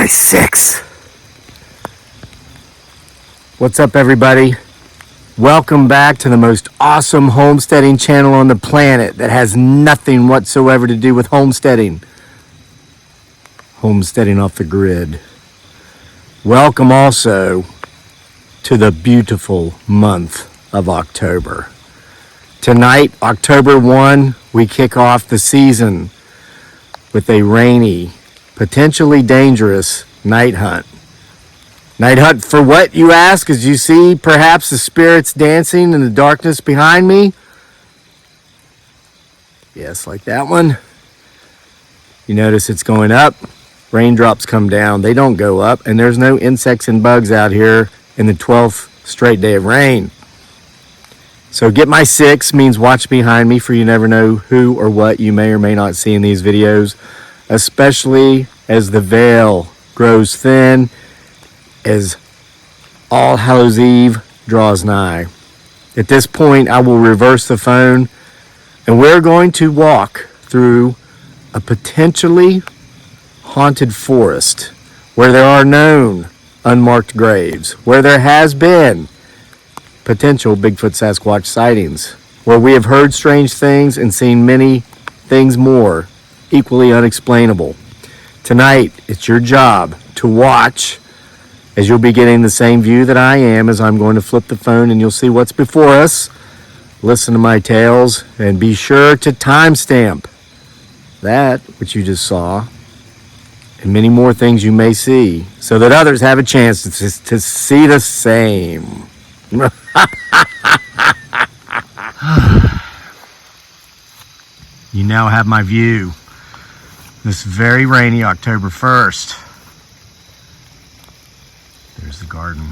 6. What's up, everybody? Welcome back to the most awesome homesteading channel on the planet that has nothing whatsoever to do with homesteading. Homesteading off the grid. Welcome also to the beautiful month of October. Tonight, October 1, we kick off the season with a rainy, potentially dangerous night hunt. Night hunt for what, you ask, as you see perhaps the spirits dancing in the darkness behind me? Yes, like that one. You notice it's going up. Raindrops come down. They don't go up, and there's no insects and bugs out here in the 12th straight day of rain. So get my 6 means watch behind me, for you never know who or what you may or may not see in these videos, especially as the veil grows thin as All Hallows Eve draws nigh. At this point, I will reverse the phone, and we're going to walk through a potentially haunted forest where there are known unmarked graves, where there has been potential Bigfoot Sasquatch sightings, where we have heard strange things and seen many things more equally unexplainable. Tonight, it's your job to watch, as you'll be getting the same view that I am as I'm going to flip the phone and you'll see what's before us. Listen to my tales and be sure to timestamp that which you just saw and many more things you may see so that others have a chance to see the same. You now have my view. This very rainy October 1st. There's the garden.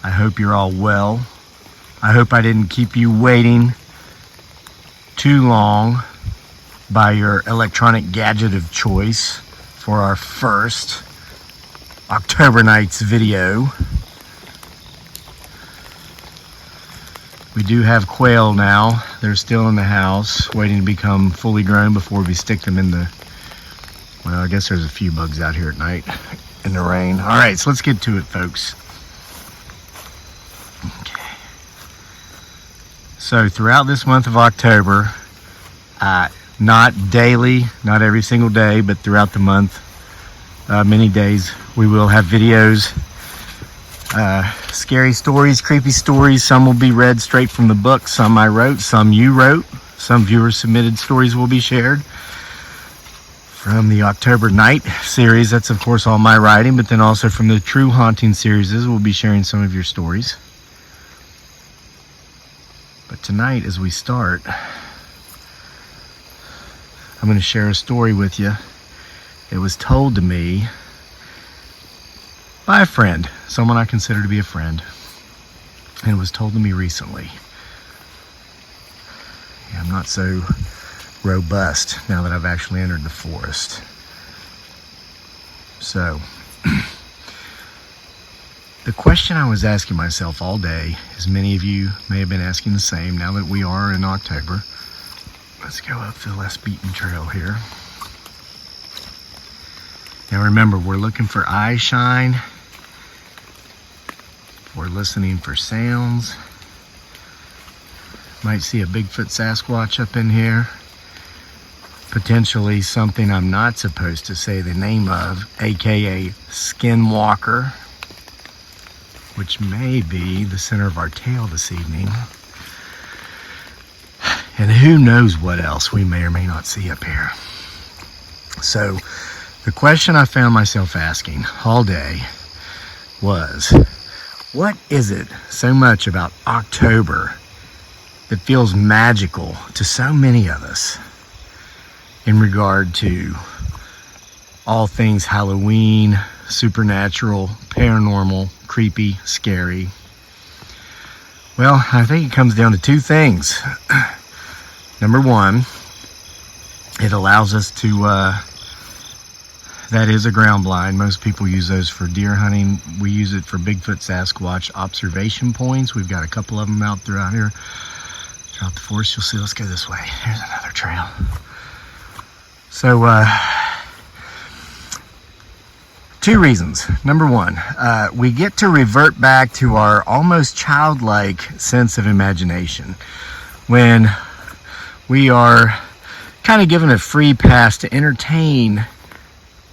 I hope you're all well. I hope I didn't keep you waiting too long by your electronic gadget of choice for our first October nights video. We do have quail now. They're still in the house, waiting to become fully grown before we stick them in the... Well, I guess there's a few bugs out here at night in the rain. All right, so let's get to it, folks. Okay. So throughout this month of October, not daily, not every single day, but throughout the month, many days, we will have videos. Scary stories, creepy stories. Some will be read straight from the book. Some I wrote, some you wrote. Some viewer submitted stories will be shared from the October Night series. That's of course all my writing, but then also from the True Haunting series, we'll be sharing some of your stories. But tonight, as we start, I'm going to share a story with you. It was told to me by a friend, someone I consider to be a friend, and it was told to me recently. Yeah, I'm not so robust now that I've actually entered the forest. So, the question I was asking myself all day, as many of you may have been asking the same now that we are in October. Let's go up the less beaten trail here. Now remember, we're looking for eye shine. We're listening for sounds. Might see a Bigfoot Sasquatch up in here. Potentially something I'm not supposed to say the name of, aka Skinwalker, which may be the center of our tale this evening. And who knows what else we may or may not see up here. So, the question I found myself asking all day was, what is it so much about October that feels magical to so many of us in regard to all things Halloween, supernatural, paranormal, creepy, scary? Well, I think it comes down to two things. Number one, it allows us to... that is a ground blind. Most people use those for deer hunting. We use it for Bigfoot Sasquatch observation points. We've got a couple of them out throughout here, throughout the forest. You'll see. Let's go this way. Here's another trail. So Two reasons. Number one, we get to revert back to our almost childlike sense of imagination when we are kind of given a free pass to entertain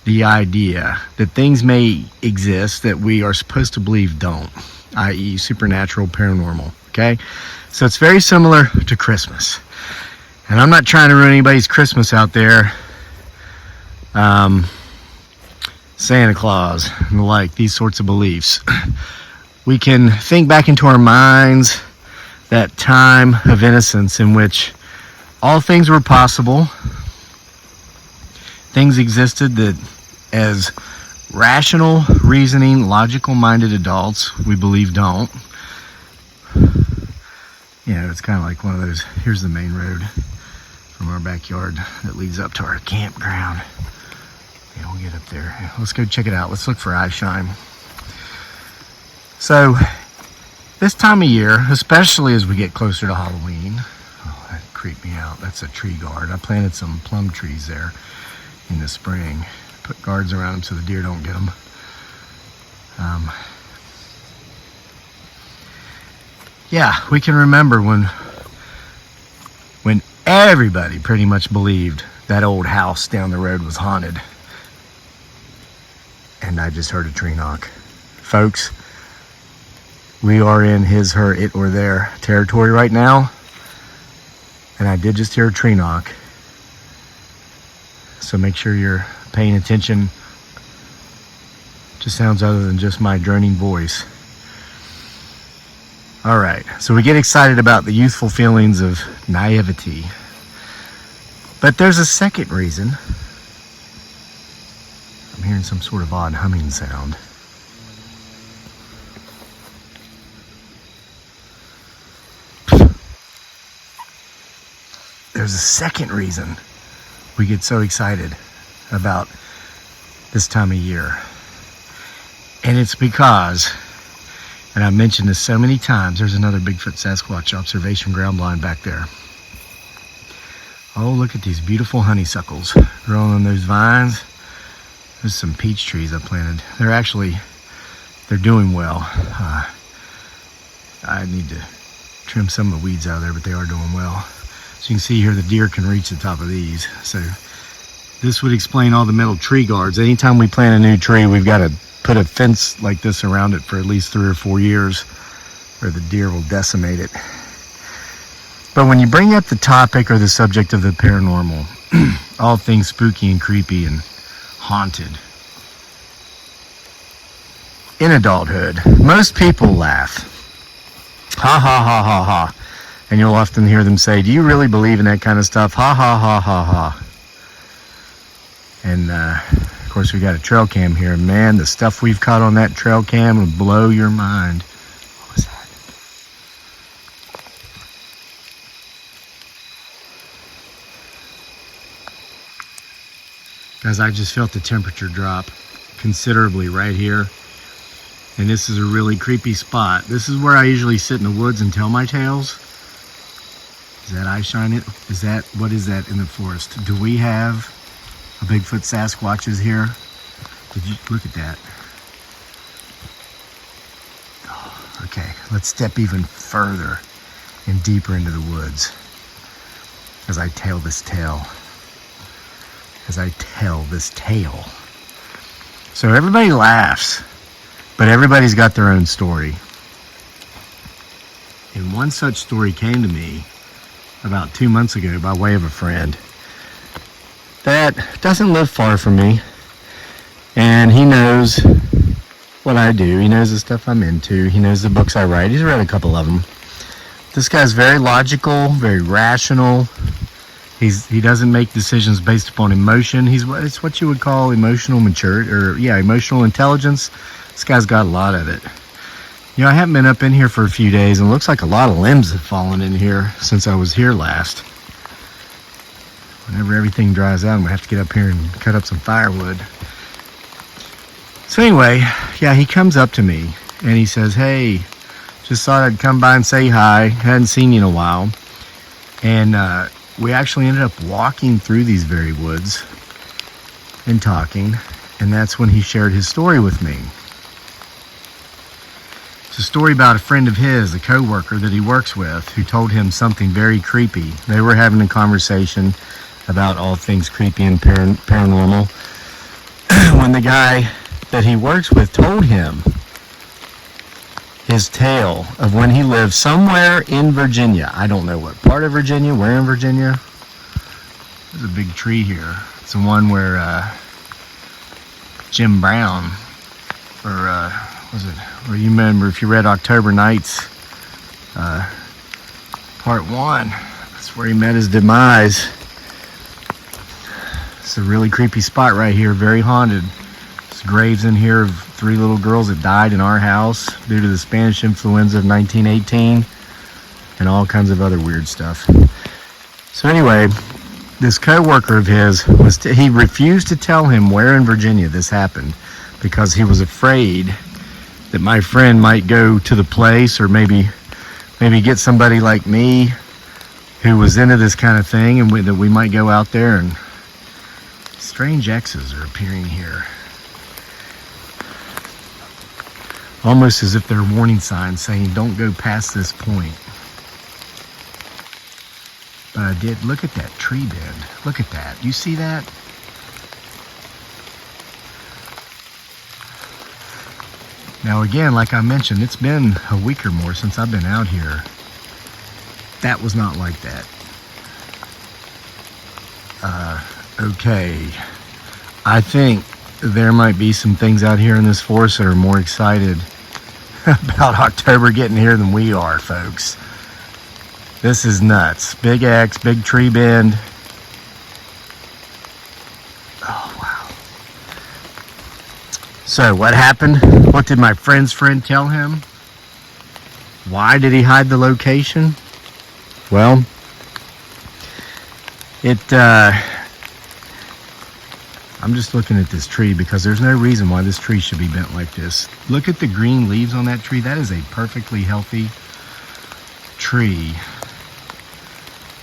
the idea that things may exist that we are supposed to believe don't, i.e. supernatural, paranormal, okay? So it's very similar to Christmas. And I'm not trying to ruin anybody's Christmas out there. Santa Claus and the like, these sorts of beliefs. We can think back into our minds that time of innocence in which all things were possible. Things existed that as rational, reasoning, logical-minded adults, we believe don't. You know, it's kind of like one of those, here's the main road from our backyard that leads up to our campground. Yeah, we'll get up there. Let's go check it out. Let's look for eye shine. So, this time of year, especially as we get closer to Halloween, oh, that creeped me out. That's a tree guard. I planted some plum trees there in the spring. Put guards around them so the deer don't get them. Yeah, we can remember when everybody pretty much believed that old house down the road was haunted. And I just heard a tree knock. Folks, we are in his, her, it, or their territory right now. And I did just hear a tree knock. So make sure you're paying attention to sounds other than just my droning voice. All right, so we get excited about the youthful feelings of naivety. But there's a second reason. I'm hearing some sort of odd humming sound. There's a second reason we get so excited about this time of year. And it's because, and I've mentioned this so many times, there's another Bigfoot Sasquatch observation ground blind back there. Oh, look at these beautiful honeysuckles growing on those vines. There's some peach trees I planted. They're doing well. I need to trim some of the weeds out of there, but they are doing well. So you can see here the deer can reach the top of these. So this would explain all the metal tree guards. Anytime we plant a new tree, we've got to put a fence like this around it for at least 3 or 4 years, or the deer will decimate it. But when you bring up the topic or the subject of the paranormal, all things spooky and creepy and haunted, in adulthood, most people laugh. Ha ha ha ha ha. And you'll often hear them say, do you really believe in that kind of stuff? Ha ha ha ha ha. And of course we got a trail cam here. Man, the stuff we've caught on that trail cam would blow your mind. What was that? Guys, I just felt the temperature drop considerably right here. And this is a really creepy spot. This is where I usually sit in the woods and tell my tales. Is that eye shine it? What is that in the forest? Do we have a Bigfoot Sasquatches here? Did you look at that? Oh, okay, let's step even further and deeper into the woods as I tell this tale. So everybody laughs, but everybody's got their own story. And one such story came to me about 2 months ago by way of a friend that doesn't live far from me, and he knows what I do. He knows the stuff I'm into. He knows the books I write. He's read a couple of them. This guy's very logical, very rational. He doesn't make decisions based upon emotion. It's what you would call emotional maturity, or emotional intelligence. This guy's got a lot of it. You know, I haven't been up in here for a few days, and it looks like a lot of limbs have fallen in here since I was here last. Whenever everything dries out, I'm gonna have to get up here and cut up some firewood. So anyway, yeah, he comes up to me and he says, hey, just thought I'd come by and say hi. Hadn't seen you in a while. And we actually ended up walking through these very woods and talking. And that's when he shared his story with me. It's a story about a friend of his, a co-worker that he works with, who told him something very creepy. They were having a conversation about all things creepy and paranormal when the guy that he works with told him his tale of when he lived somewhere in Virginia. I don't know what part of Virginia, where in Virginia. There's a big tree here. It's the one where Jim Brown, or was it, or you remember if you read October Nights, part 1, that's where he met his demise. It's a really creepy spot right here, very haunted. There's graves in here of 3 little girls that died in our house due to the Spanish influenza of 1918 and all kinds of other weird stuff. So anyway, this co-worker of his, he refused to tell him where in Virginia this happened because he was afraid that my friend might go to the place, or maybe get somebody like me who was into this kind of thing, and that we might go out there. And strange X's are appearing here, almost as if they're warning signs saying don't go past this point. But I did. Look at that tree bend. Look at that. You see that? Now again, like I mentioned, it's been a week or more since I've been out here. That was not like that. Okay. I think there might be some things out here in this forest that are more excited about October getting here than we are, folks. This is nuts. Big X, big tree bend. Oh, wow. So what happened? What did my friend's friend tell him? Why did he hide the location? Well, I'm just looking at this tree because there's no reason why this tree should be bent like this. Look at the green leaves on that tree. That is a perfectly healthy tree.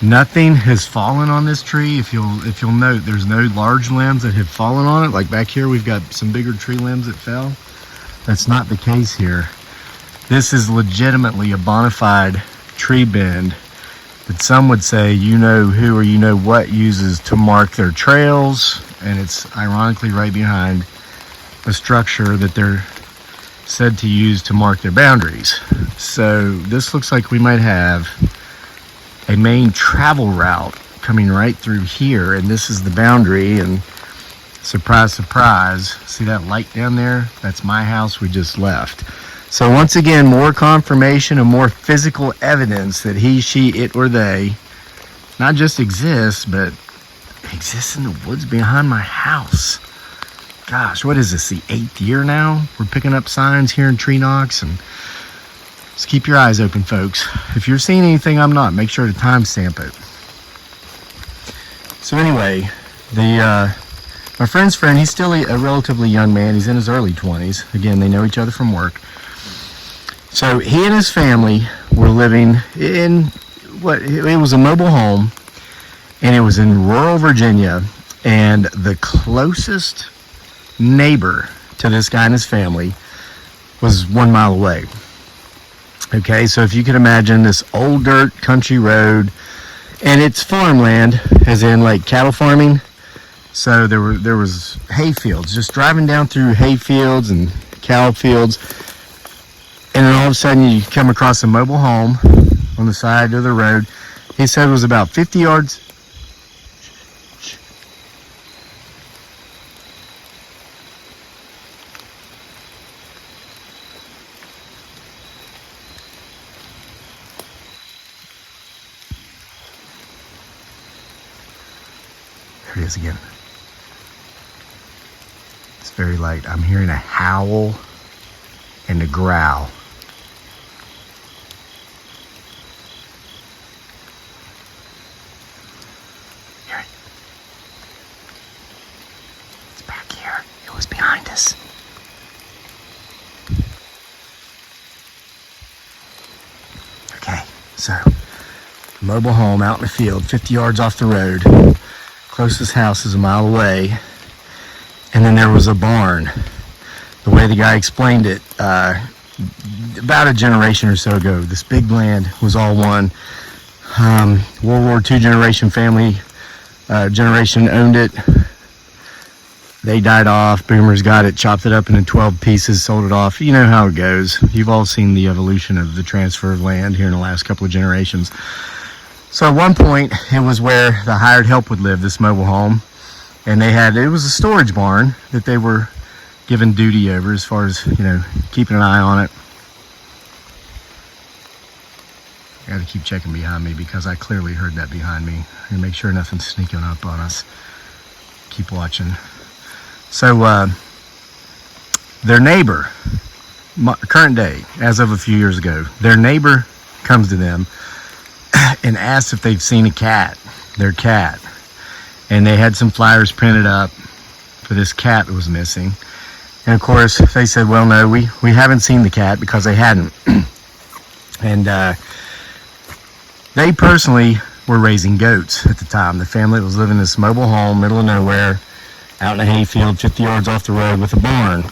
Nothing has fallen on this tree. If you'll note, there's no large limbs that have fallen on it. Like back here, we've got some bigger tree limbs that fell. That's not the case here. This is legitimately a bona fide tree bend that some would say you know who or you know what uses to mark their trails, and it's ironically right behind a structure that they're said to use to mark their boundaries. So this looks like we might have a main travel route coming right through here, and this is the boundary. And surprise, surprise, see that light down there? That's my house we just left. So once again, more confirmation and more physical evidence that he, she, it, or they not just exists, but exists in the woods behind my house. Gosh, what is this, the 8th year now? We're picking up signs here in tree knocks, and just keep your eyes open, folks. If you're seeing anything I'm not, make sure to timestamp it. So anyway, my friend's friend, he's still a relatively young man. He's in his early 20s. Again, they know each other from work. So he and his family were living in it was a mobile home, and it was in rural Virginia, and the closest neighbor to this guy and his family was 1 mile away. Okay, so if you can imagine this old dirt country road, and it's farmland, as in like cattle farming. So there was hay fields, just driving down through hay fields and cow fields, and then all of a sudden you come across a mobile home on the side of the road. He said it was about 50 yards. There it is again. It's very light. I'm hearing a howl and a growl. Hear it? It's back here. It was behind us. Okay, so mobile home out in the field, 50 yards off the road. Closest house is a mile away. And then there was a barn. The way the guy explained it, about a generation or so ago, this big land was all one. World War II generation owned it. They died off. Boomers got it, chopped it up into 12 pieces, sold it off. You know how it goes. You've all seen the evolution of the transfer of land here in the last couple of generations. So at one point, it was where the hired help would live, this mobile home. And it was a storage barn that they were given duty over as far as, keeping an eye on it. I got to keep checking behind me because I clearly heard that behind me. And make sure nothing's sneaking up on us. Keep watching. So, their neighbor, current day, as of a few years ago, their neighbor comes to them and asks if they've seen their cat. And they had some flyers printed up for this cat that was missing. And of course, they said, well, no, we haven't seen the cat because they hadn't. And they personally were raising goats at the time. The family was living in this mobile home, middle of nowhere, out in a hayfield, 50 yards off the road with a barn.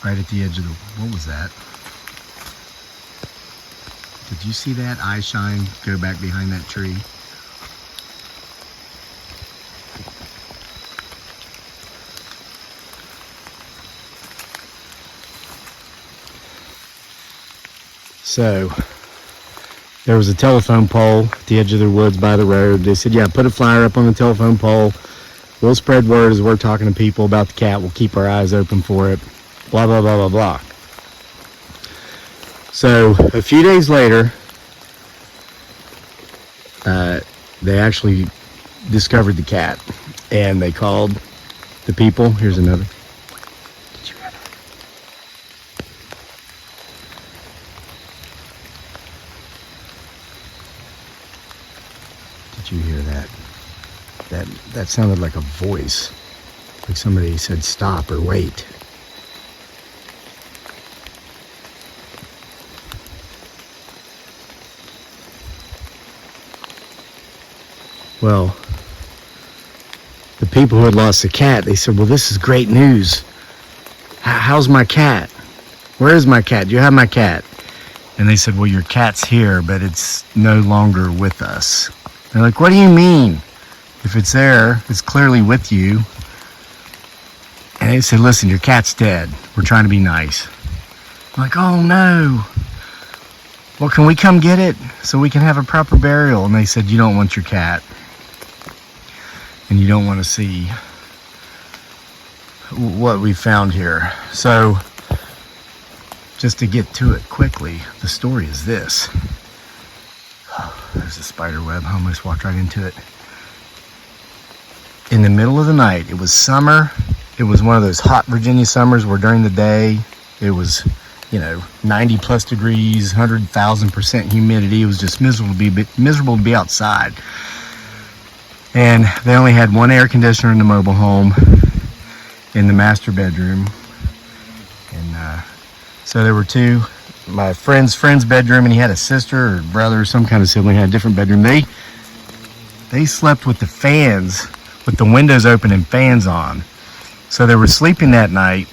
Right at the edge of what was that? Did you see that eye shine go back behind that tree? So, there was a telephone pole at the edge of the woods by the road. They said, yeah, put a flyer up on the telephone pole. We'll spread word as we're talking to people about the cat. We'll keep our eyes open for it. Blah, blah, blah, blah, blah. So, a few days later, they actually discovered the cat. And they called the people. Here's another. Did you hear that? Did you hear that? That sounded like a voice. Like somebody said stop or wait. Well, the people who had lost the cat, they said, well, this is great news. How's my cat? Where is my cat? Do you have my cat? And they said, well, your cat's here, but it's no longer with us. They're like, what do you mean? If it's there, it's clearly with you. And they said, listen, your cat's dead. We're trying to be nice. I'm like, oh no. Well, can we come get it so we can have a proper burial? And they said, you don't want your cat. And you don't want to see what we found here. So, just to get to it quickly, the story is this. Oh, there's a spider web. I almost walked right into it. In the middle of the night, it was summer. It was one of those hot Virginia summers where during the day it was, 90 plus degrees, 100,000% humidity. It was just miserable to be outside. And they only had one air conditioner in the mobile home in the master bedroom. And so there were two. My friend's bedroom, and he had a sister or brother or some kind of sibling, had a different bedroom. They slept with the fans, with the windows open and fans on. So they were sleeping that night,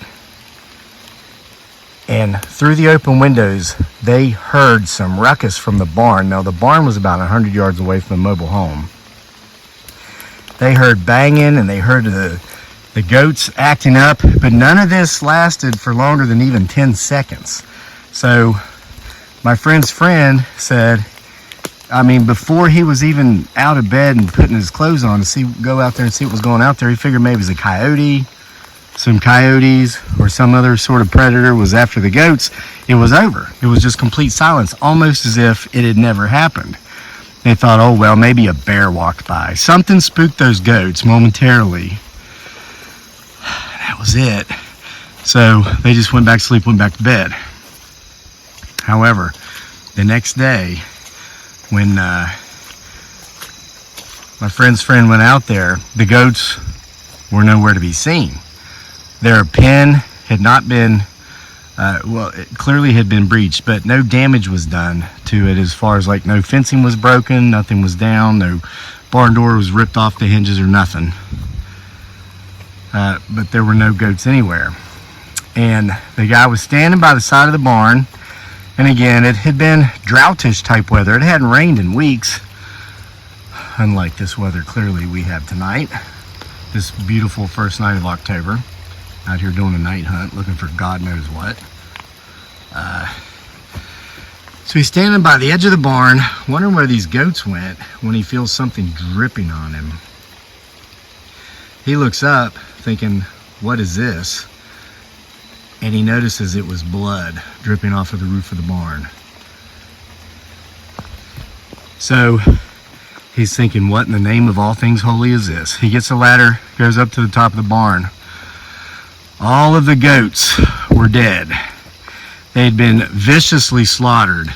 and through the open windows, they heard some ruckus from the barn. Now, the barn was about 100 yards away from the mobile home. They heard banging, and they heard the goats acting up, but none of this lasted for longer than even 10 seconds. So my friend's friend said, before he was even out of bed and putting his clothes on to go out there and see what was going out there, he figured maybe it was a coyote, some coyotes, or some other sort of predator was after the goats. It was over. It was just complete silence, almost as if it had never happened. They thought, oh, well, maybe a bear walked by. Something spooked those goats momentarily. That was it. So they just went back to sleep, went back to bed. However, the next day, when my friend's friend went out there, the goats were nowhere to be seen. Their pen had not been Well, it clearly had been breached, but no damage was done to it, as far as like no fencing was broken, nothing was down, no barn door was ripped off the hinges or nothing. But there were no goats anywhere. And the guy was standing by the side of the barn, and again, it had been droughttish type weather. It hadn't rained in weeks, unlike this weather clearly we have tonight, this beautiful first night of October. Out here doing a night hunt, looking for God knows what. So he's standing by the edge of the barn, wondering where these goats went, when he feels something dripping on him. He looks up, thinking, what is this? And he notices it was blood dripping off of the roof of the barn. So he's thinking, what in the name of all things holy is this? He gets a ladder, goes up to the top of the barn. All of the goats were dead. They had been viciously slaughtered,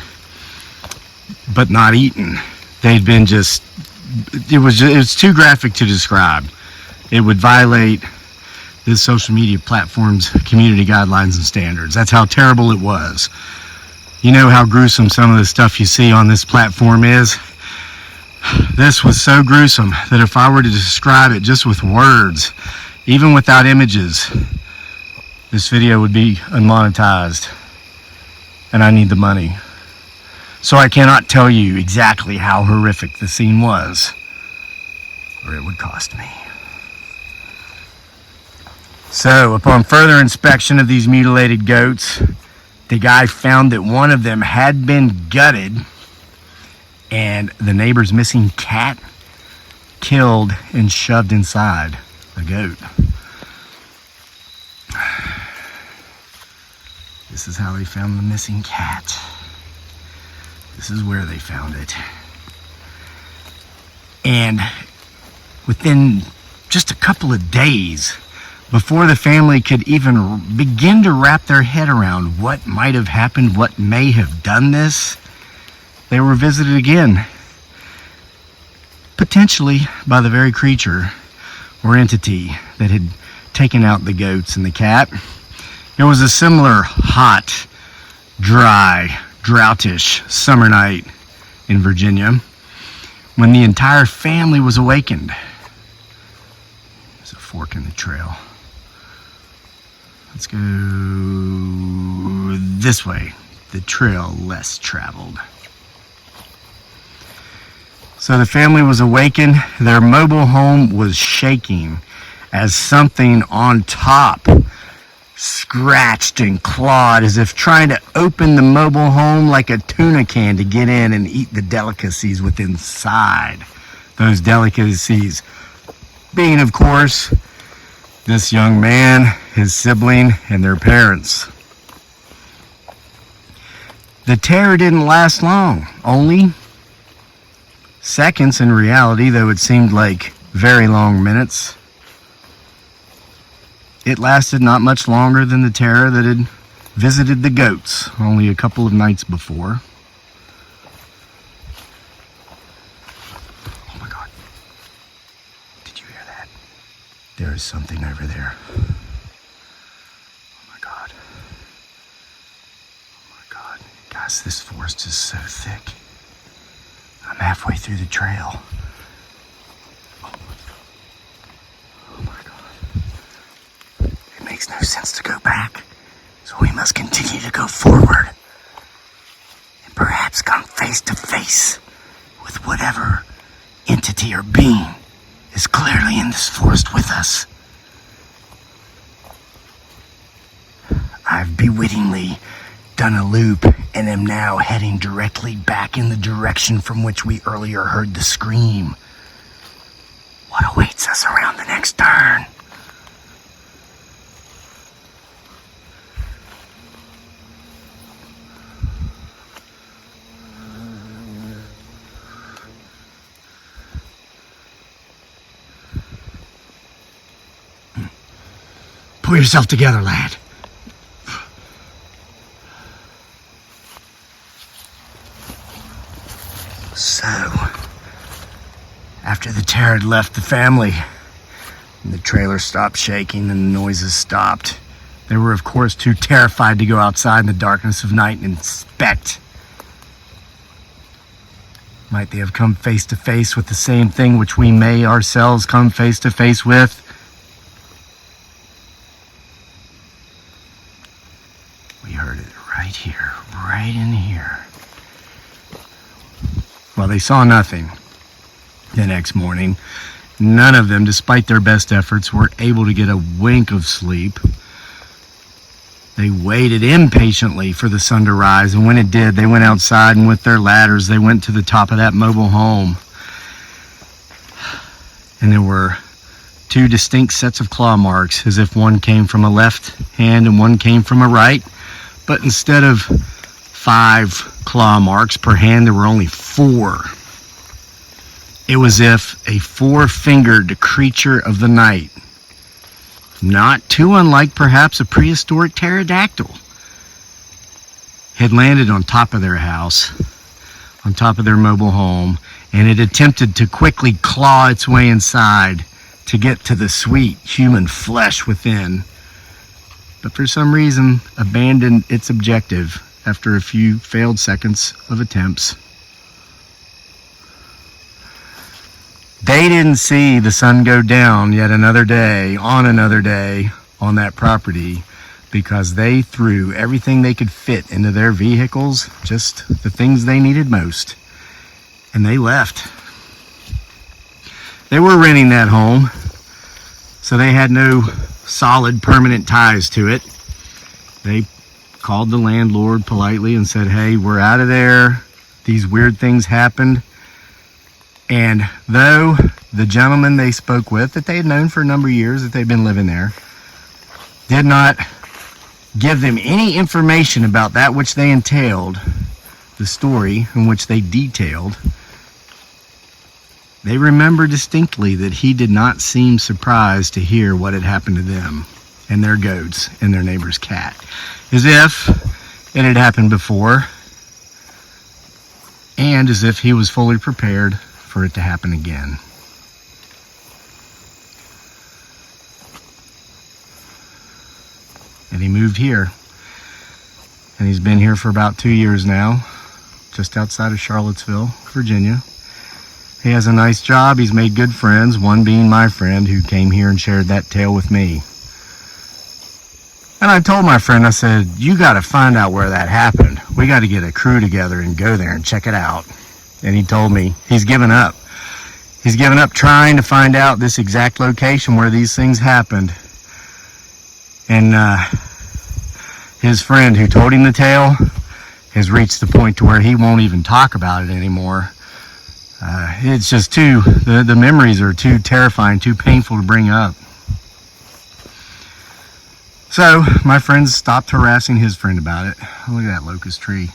but not eaten. They'd been just, it was too graphic to describe. It would violate this social media platform's community guidelines and standards. That's how terrible it was. You know how gruesome some of the stuff you see on this platform is? This was so gruesome that if I were to describe it just with words, even without images, this video would be unmonetized, and I need the money. So I cannot tell you exactly how horrific the scene was, or it would cost me. So upon further inspection of these mutilated goats, the guy found that one of them had been gutted and the neighbor's missing cat killed and shoved inside the goat. This is how they found the missing cat. This is where they found it. And within just a couple of days, before the family could even begin to wrap their head around what might have happened, what may have done this, they were visited again. Potentially by the very creature or entity that had taken out the goats and the cat. It was a similar hot, dry, droughttish summer night in Virginia when the entire family was awakened. There's a fork in the trail. Let's go this way, the trail less traveled. So the family was awakened. Their mobile home was shaking as something on top scratched and clawed as if trying to open the mobile home like a tuna can to get in and eat the delicacies within inside. Those delicacies being, of course, this young man, his sibling, and their parents. The terror didn't last long, only seconds in reality, though it seemed like very long minutes. It lasted not much longer than the terror that had visited the goats only a couple of nights before. Oh my God. Did you hear that? There is something over there. Oh my God. Oh my God. Guys, this forest is so thick. I'm halfway through the trail. Oh my God. It makes no sense to go back, so we must continue to go forward and perhaps come face to face with whatever entity or being is clearly in this forest with us. I've bewittingly done a loop and am now heading directly back in the direction from which we earlier heard the scream. What awaits us around the next turn? Pull yourself together, lad. So, after the terror had left the family, and the trailer stopped shaking and the noises stopped, They were, of course, too terrified to go outside in the darkness of night and inspect. Might they have come face to face with the same thing which we may ourselves come face to face with? We heard it right here, right in here. Well, they saw nothing the next morning. None of them, despite their best efforts, were able to get a wink of sleep. They waited impatiently for the sun to rise, and when it did, they went outside, and with their ladders, they went to the top of that mobile home. And there were two distinct sets of claw marks, as if one came from a left hand and one came from a right. But instead of 5 claw marks per hand, there were only 4. It was as if a 4-fingered creature of the night, not too unlike perhaps a prehistoric pterodactyl, had landed on top of their house, on top of their mobile home, and it attempted to quickly claw its way inside to get to the sweet human flesh within, but for some reason abandoned its objective after a few failed seconds of attempts. They didn't see the sun go down yet another day on that property, because they threw everything they could fit into their vehicles, just the things they needed most, and they left. They were renting that home, so they had no solid permanent ties to it. They called the landlord politely and said, "Hey, we're out of there. These weird things happened." And though the gentleman they spoke with, that they had known for a number of years that they'd been living there, did not give them any information about that which they entailed, the story in which they detailed, they remember distinctly that he did not seem surprised to hear what had happened to them and their goats and their neighbor's cat, as if it had happened before, and as if he was fully prepared for it to happen again. And he moved here, and he's been here for about 2 years now, just outside of Charlottesville, Virginia. He has a nice job. He's made good friends, one being my friend who came here and shared that tale with me. And I told my friend, I said, "You got to find out where that happened. We got to get a crew together and go there and check it out." And he told me he's given up. He's given up trying to find out this exact location where these things happened. And his friend who told him the tale has reached the point to where he won't even talk about it anymore. It's just the memories are too terrifying, too painful to bring up. So my friend stopped harassing his friend about it. Look at that locust tree.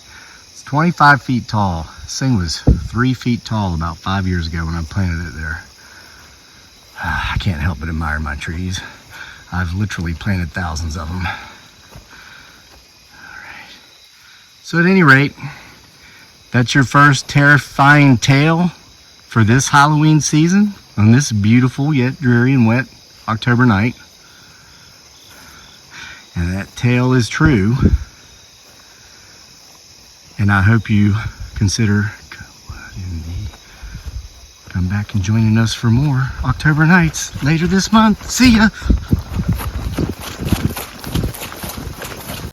It's 25 feet tall. This thing was 3 feet tall about 5 years ago when I planted it there. I can't help but admire my trees. I've literally planted thousands of them. All right. So at any rate, that's your first terrifying tale for this Halloween season on this beautiful yet dreary and wet October night. And that tale is true. And I hope you consider come back and joining us for more October nights later this month. See ya!